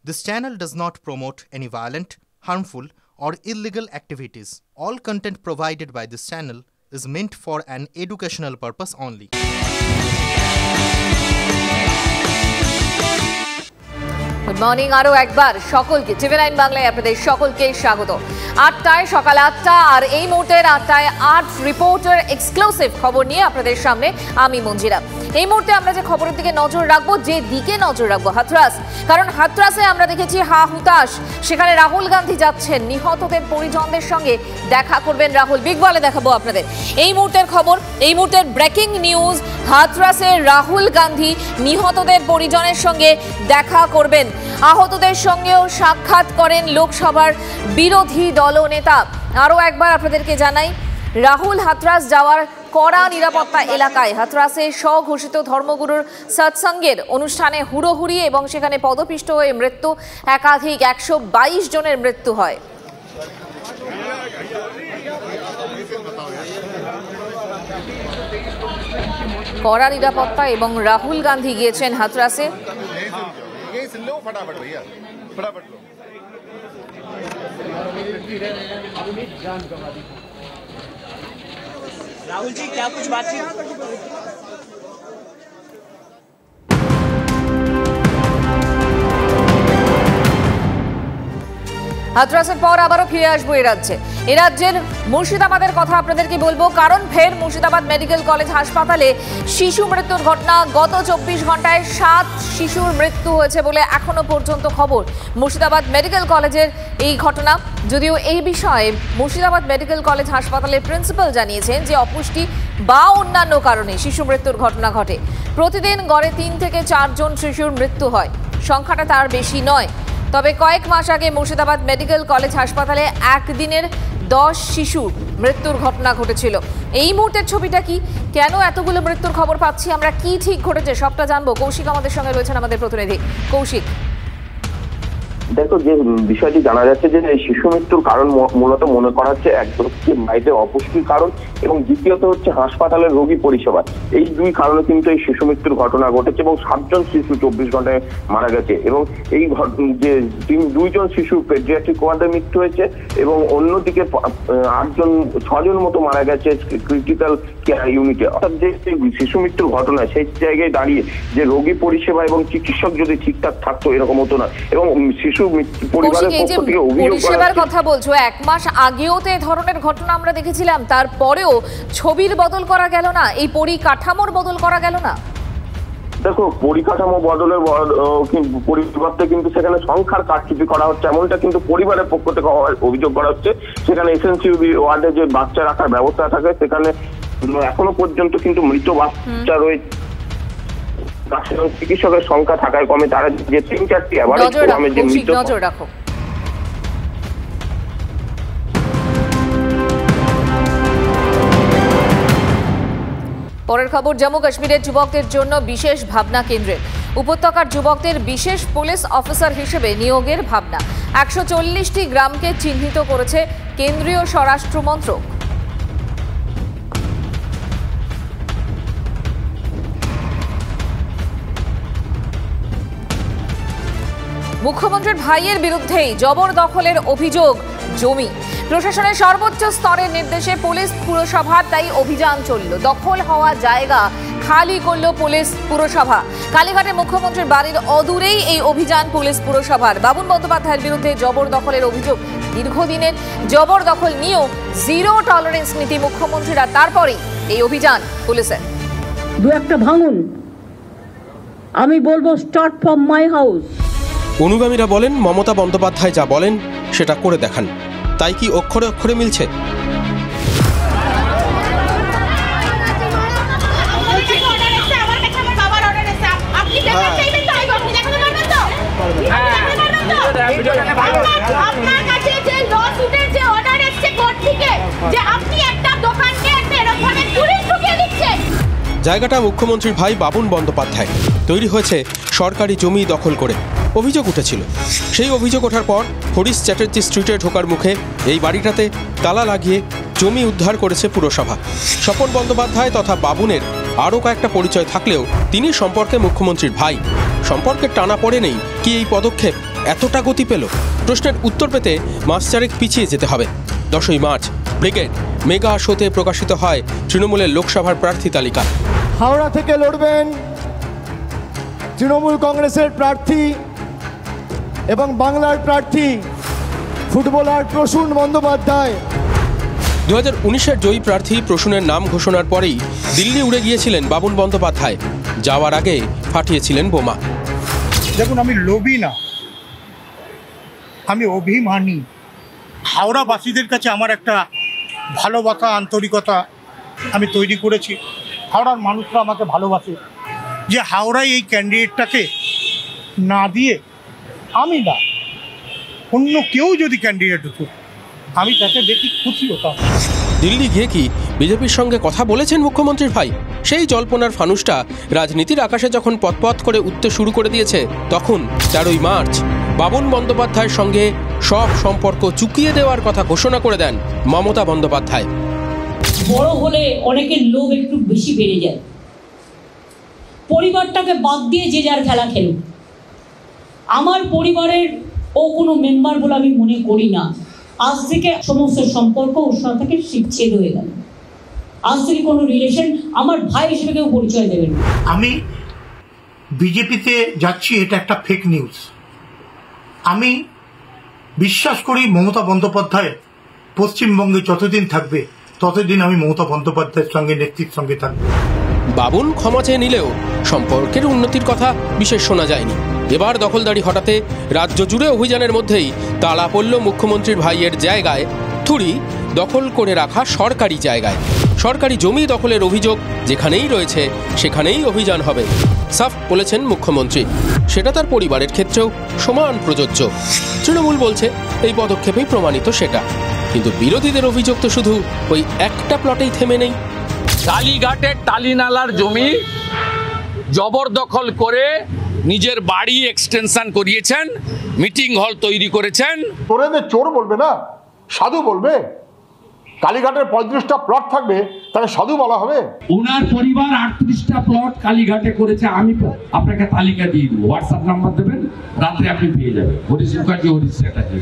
This channel does not promote any violent, harmful, or illegal activities. All content provided by this channel is meant for an educational purpose only. Good morning আরো একবার সকলকে টিভি9 বাংলায় আপনাদের সকলকে স্বাগত। ৮টায় সকাল ৮টা আর এই মুহূর্তের ৮টায় ৮ রিপোর্টার এক্সক্লুসিভ খবর নিয়ে আপনাদের সামনে আমি মঞ্জিরা। এই মুহূর্তে আমরা যে খবরের দিকে নজর রাখবো, যে দিকে নজর রাখবো হাথরাস, কারণ হাথরাসে আমরা দেখেছি হুতাশ। সেখানে রাহুল গান্ধী যাচ্ছেন, নিহতদের পরিজনদের সঙ্গে দেখা করবেন রাহুল। বিগ বলে দেখাবো আপনাদের এই মুহূর্তের খবর, এই মুহূর্তের ব্রেকিং নিউজ। হাথরাসে রাহুল গান্ধী নিহতদের পরিজনের সঙ্গে দেখা করবেন, আহতদের সঙ্গেও সাক্ষাৎ করেন লোকসভার বিরোধী দলনেতা। আরও একবার আপনাদেরকে জানাই, রাহুল হাথরাস যাওয়ার কড়া নিরাপত্তা এলাকায়। হাথরাসে স্বঘোষিত ধর্মগুরুর সৎসঙ্গের অনুষ্ঠানে হুড়োহুড়ি এবং সেখানে পদপিষ্ট হয়ে মৃত্যু, একাধিক 122 জনের মৃত্যু হয়। কড়া নিরাপত্তা এবং রাহুল গান্ধী গিয়েছেন হাথরাসে। राहुल जी क्या कुछ बातचीत? হাথরাসের পর আবারও ফিরে আসবো এ রাজ্যের মুর্শিদাবাদের কথা আপনাদেরকে বলবো, কারণ ফের মুর্শিদাবাদ মেডিকেল কলেজ হাসপাতালে শিশু মৃত্যুর ঘটনা। গত 24 ঘন্টায় 7 শিশুর মৃত্যু হয়েছে বলে এখনো পর্যন্ত খবর মুর্শিদাবাদ মেডিকেল কলেজের এই ঘটনা। যদিও এই বিষয়ে মুর্শিদাবাদ মেডিকেল কলেজ হাসপাতালের প্রিন্সিপাল জানিয়েছেন যে অপুষ্টি বা অন্যান্য কারণে শিশু মৃত্যুর ঘটনা ঘটে। প্রতিদিন গড়ে 3 থেকে 4 জন শিশুর মৃত্যু হয়, সংখ্যাটা তার বেশি নয়। তবে কয়েক মাস আগে মুর্শিদাবাদ মেডিকেল কলেজ হাসপাতালে একদিনের 10 শিশুর মৃত্যুর ঘটনা ঘটেছিল। এই মুহূর্তের ছবিটা কি, কেন এতগুলো মৃত্যুর খবর পাচ্ছি আমরা, কি ঠিক ঘটেছে সবটা জানবো। কৌশিক আমাদের সঙ্গে রয়েছেন, আমাদের প্রতিনিধি কৌশিক। দেখো, যে বিষয়টি জানা যাচ্ছে যে শিশু মৃত্যুর কারণ মূলত মনে করা হচ্ছে একদম বাড়িতে অপুষ্টির কারণ এবং দ্বিতীয়ত হচ্ছে হাসপাতালের রোগী পরিষেবা। এই দুই কারণে কিন্তু এই শিশু মৃত্যুর ঘটনা ঘটেছে এবং 7 জন শিশু 24 ঘন্টায় মারা গেছে এবং এই যে 2 জন শিশু পেডিয়াট্রিক ওয়ার্ডে মৃত্যু হয়েছে এবং অন্যদিকে 6 জন মতো মারা গেছে ক্রিটিক্যাল কেয়ার ইউনিটে। অর্থাৎ যে শিশু মৃত্যুর ঘটনা, সেই জায়গায় দাঁড়িয়ে যে রোগী পরিষেবা এবং চিকিৎসক যদি ঠিকঠাক থাকতো এরকম হতো না। এবং শিশু পরিষেবার কথা বলছো, 1 মাস আগেও তো এই ধরনের ঘটনা আমরা দেখেছিলাম, তারপরেও ছবির বদল করা গেল না, এই পরিকাঠামোর বদল করা গেল না। দেখো, পরিকাঠামো বদলের পরিবর্তে কিন্তু সেখানে সংখ্যার কারচুপি করা হচ্ছে, এমনটা কিন্তু পরিবারের পক্ষ থেকে অভিযোগ করা হচ্ছে। সেখানে এসএনসিউ ওয়ার্ডে যে বাচ্চা রাখার ব্যবস্থা থাকে, সেখানে এখনো পর্যন্ত কিন্তু মৃত বাচ্চা রয়েছে। চিকিৎসকের সংখ্যা থাকায় কমে, তারা যে 3-4টি নজর রাখো। পরের খবর, জম্মু কাশ্মীরের যুবকদের জন্য বিশেষ ভাবনা কেন্দ্রের। উপত্যকার যুবকদের বিশেষ পুলিশ অফিসার হিসেবে নিয়োগের ভাবনা। 140টি গ্রামকে চিহ্নিত করেছে কেন্দ্রীয় স্বরাষ্ট্র মন্ত্রক। মুখ্যমন্ত্রীর ভাইয়ের বিরুদ্ধেই জবরদখলের অভিযোগ জমি। প্রশাসনের সর্বোচ্চ স্তরের নির্দেশে পুলিশ পুরসভার তাই অভিযান চলল। দখল হওয়া জায়গা খালি করল পুলিশ পুরসভা। কালীঘাটে মুখ্যমন্ত্রীর বাড়ির অদূরেই এই অভিযান পুলিশ পুরসভার। বাবুন বন্দ্যোপাধ্যায়ের বিরুদ্ধে জবরদখলের অভিযোগ। দীর্ঘদিনের জবরদখল নিয়েও জিরো টলারেন্স নীতি মুখ্যমন্ত্রীরা, তারপরেই এই অভিযান পুলিশের। 2-1টা ভাঙুন, আমি বলবো স্টার্ট ফ্রম মাই হাউস। অনুগামীরা বলেন, মমতা বন্দ্যোপাধ্যায় যা বলেন সেটা করে দেখান। তাই কি অক্ষরে অক্ষরে মিলছে? জায়গাটা মুখ্যমন্ত্রীর ভাই বাবুন বন্দ্যোপাধ্যায়। তৈরি হয়েছে সরকারি জমি দখল করে। অভিযোগ উঠেছিল, সেই অভিযোগ ওঠার পর হরিশ চ্যাটার্জি স্ট্রিটে ঢোকার মুখে এই বাড়িটাতে তালা লাগিয়ে জমি উদ্ধার করেছে পুরসভা। স্বপন বন্দ্যোপাধ্যায় তথা বাবুনের আরও কয়েকটা পরিচয় থাকলেও তিনি সম্পর্কে মুখ্যমন্ত্রীর ভাই। সম্পর্কের টানা পড়ে নেই কি এই পদক্ষেপ? এতটা গতি পেল? প্রশ্নের উত্তর পেতে মাস চারেক পিছিয়ে যেতে হবে। 10ই মার্চ ব্রিগেড মেগা শোতে প্রকাশিত হয় তৃণমূলের লোকসভার প্রার্থী তালিকা। হাওড়া থেকে লড়বেন তৃণমূল কংগ্রেসের প্রার্থী এবং বাংলার প্রার্থী ফুটবলার প্রসূন বন্দ্যোপাধ্যায়। 2019-এর জয়ী প্রার্থী প্রসূনের নাম ঘোষণার পরেই দিল্লি উড়ে গিয়েছিলেন বাবুন বন্দ্যোপাধ্যায়। যাওয়ার আগে ফাটিয়েছিলেন বোমা। দেখুন, আমি লোভী না, আমি অভিমানী। হাওড়াবাসীদের কাছে আমার একটা ভালোবাসা, আন্তরিকতা আমি তৈরি করেছি। হাওড়ার মানুষরা আমাকে ভালোবাসে। যে হাওড়ায় এই ক্যান্ডিডেটটাকে না দিয়ে আমি না, অন্য কেউ যদি ক্যান্ডিডেট হতো আমি তাকে দেখি খুশি হতাম। দিল্লি গিয়ে কি বিজেপির সঙ্গে কথা বলেছেন মুখ্যমন্ত্রীর ভাই? সেই জল্পনার ফানুসটা রাজনীতির আকাশে যখন পথ করে উঠতে শুরু করে দিয়েছে, তখন 13ই মার্চ বাবুন বন্দ্যোপাধ্যায়ের সঙ্গে সব সম্পর্ক চুকিয়ে দেওয়ার কথা ঘোষণা করে দেন মমতা বন্দ্যোপাধ্যায়। বড় হলে অনেকের লোভ একটু বেশি বেড়ে যায়। পরিবারটাকে বাদ দিয়ে যে যার খেলা খেলুক। আমার পরিবারের ও কোনো মেম্বার বলে আমি মনে করি না। আজ থেকে সমস্ত সম্পর্ক ওর সাথে থেকে শিবছেদ হয়ে গেল। আজ থেকে কোনো রিলেশন আমার ভাই হিসেবে কেউ পরিচয় দেবেন না। আমি বিজেপিতে যাচ্ছি, এটা একটা ফেক নিউজ। আমি বিশ্বাস করি মমতা বন্দ্যোপাধ্যায় পশ্চিমবঙ্গে যতদিন থাকবে ততদিন আমি মমতা বন্দ্যোপাধ্যায়ের সঙ্গে, নেতৃত্বের সঙ্গে থাকবো। বাবুন ক্ষমা চেয়ে নিলেও সম্পর্কের উন্নতির কথা বিশেষ শোনা যায়নি। এবার দখলদারি হটাতে রাজ্য জুড়ে অভিযানের মধ্যেই তালা পড়ল মুখ্যমন্ত্রীর ভাইয়ের জায়গায় থুড়ি দখল করে রাখা সরকারি জায়গায়। সরকারি জমি দখলের অভিযোগ যেখানেই রয়েছে সেখানেই অভিযান হবে, সাফ বলেছেন মুখ্যমন্ত্রী। সেটা তার পরিবারের ক্ষেত্রেও সমান প্রযোজ্য। তৃণমূল বলছে এই পদক্ষেপেই প্রমাণিত সেটা। কিন্তু বিরোধীদের অভিযোগ তো শুধু ওই একটা প্লটেই থেমে নেই। কালীঘাটের টালিনালার জমি জবরদখল করে নিজের বাড়ি এক্সটেনশন করিয়েছেন, মিটিং হল তৈরি করেছেন। তোরেদের চোর বলবে না, সাধু বলবে। কালীঘাটের 35টা প্লট থাকবে, তাকে সাধু বলা হবে? ওনার পরিবার 38টা প্লট কালীঘাটে করেছে। আমি আপনাকে তালিকা দিয়ে দেবো, হোয়াটসঅ্যাপ নাম্বার দেবেন, রাত্রে আপনি পেয়ে যাবেন। হরিশ মুখার্জি, হরিশ চ্যাটার্জি।